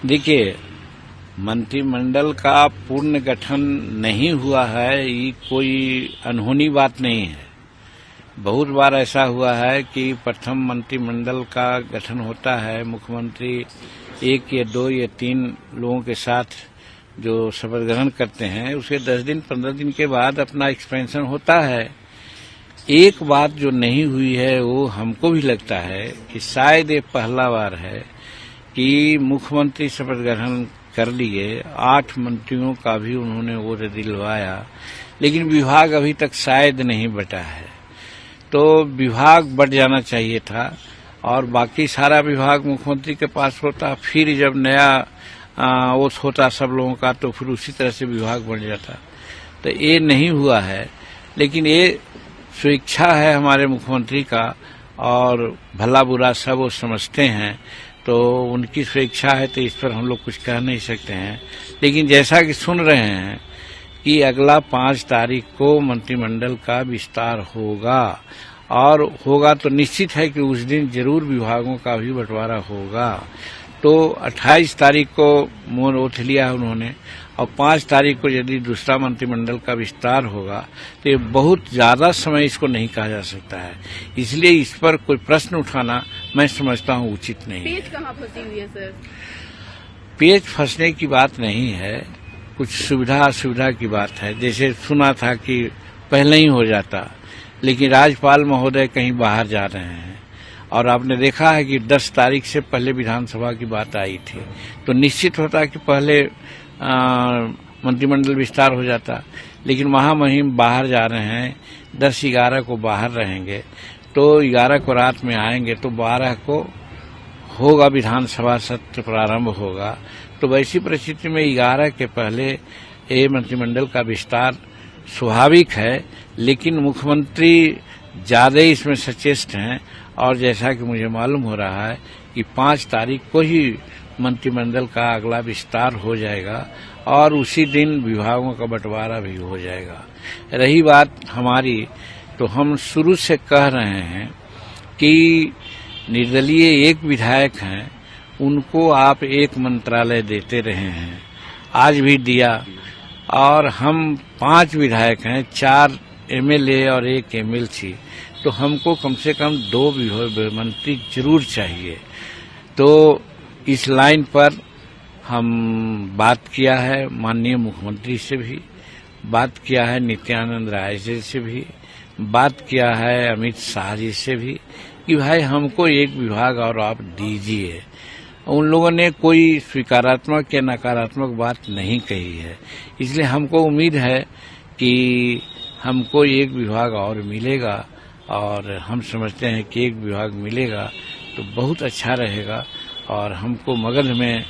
देखिए, मंत्रिमंडल का पूर्ण गठन नहीं हुआ है, ये कोई अनहोनी बात नहीं है। बहुत बार ऐसा हुआ है कि प्रथम मंत्रिमंडल का गठन होता है, मुख्यमंत्री 1 या 2 या 3 लोगों के साथ जो शपथ ग्रहण करते हैं, उसके 10 दिन 15 दिन के बाद अपना एक्सपेंशन होता है। एक बात जो नहीं हुई है वो हमको भी लगता है कि शायद ये पहला बार है कि मुख्यमंत्री शपथ ग्रहण कर लिए, 8 मंत्रियों का भी उन्होंने वो दिलवाया, लेकिन विभाग अभी तक शायद नहीं बटा है। तो विभाग बढ़ जाना चाहिए था और बाकी सारा विभाग मुख्यमंत्री के पास होता, फिर जब नया ओथ होता सब लोगों का तो फिर उसी तरह से विभाग बढ़ जाता। तो ये नहीं हुआ है, लेकिन ये स्वेच्छा है हमारे मुख्यमंत्री का और भला बुरा सब वो समझते हैं, तो उनकी स्वेच्छा है, तो इस पर हम लोग कुछ कह नहीं सकते हैं। लेकिन जैसा कि सुन रहे हैं कि अगला 5 तारीख को मंत्रिमंडल का विस्तार होगा और होगा तो निश्चित है कि उस दिन जरूर विभागों का भी बंटवारा होगा। तो 28 तारीख को मोहर ओथ लिया है उन्होंने और 5 तारीख को यदि दूसरा मंत्रिमंडल का विस्तार होगा तो ये बहुत ज्यादा समय इसको नहीं कहा जा सकता है, इसलिए इस पर कोई प्रश्न उठाना मैं समझता हूँ उचित नहीं है। पेच कहाँ फंसी हुई है सर? पेच फंसने की बात नहीं है, कुछ सुविधा असुविधा की बात है। जैसे सुना था कि पहले ही हो जाता, लेकिन राज्यपाल महोदय कहीं बाहर जा रहे हैं और आपने देखा है कि 10 तारीख से पहले विधानसभा की बात आई थी, तो निश्चित होता कि पहले मंत्रिमंडल विस्तार हो जाता, लेकिन महामहिम बाहर जा रहे हैं, 10-11 को बाहर रहेंगे, तो 11 को रात में आएंगे, तो 12 को होगा विधानसभा सत्र प्रारंभ होगा। तो वैसी परिस्थिति में 11 के पहले ये मंत्रिमंडल का विस्तार स्वाभाविक है, लेकिन मुख्यमंत्री ज्यादा इसमें सचेष्ट हैं और जैसा कि मुझे मालूम हो रहा है कि 5 तारीख को ही मंत्रिमंडल का अगला विस्तार हो जाएगा और उसी दिन विभागों का बंटवारा भी हो जाएगा। रही बात हमारी, तो हम शुरू से कह रहे हैं कि निर्दलीय एक विधायक हैं, उनको आप एक मंत्रालय देते रहे हैं, आज भी दिया, और हम 5 विधायक हैं, 4 एमएलए और 1 एमएलसी, तो हमको कम से कम 2 मंत्री जरूर चाहिए। तो इस लाइन पर हम बात किया है माननीय मुख्यमंत्री से भी, बात किया है नित्यानंद राय जी से भी, बात किया है अमित शाह जी से भी कि भाई हमको एक विभाग और आप दीजिए। उन लोगों ने कोई स्वीकारात्मक या नकारात्मक बात नहीं कही है, इसलिए हमको उम्मीद है कि हमको एक विभाग और मिलेगा और हम समझते हैं कि एक विभाग मिलेगा तो बहुत अच्छा रहेगा और हमको मगध में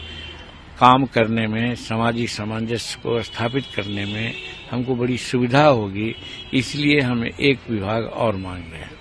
काम करने में, सामाजिक सामंजस्य को स्थापित करने में हमको बड़ी सुविधा होगी, इसलिए हम एक विभाग और मांग रहे हैं।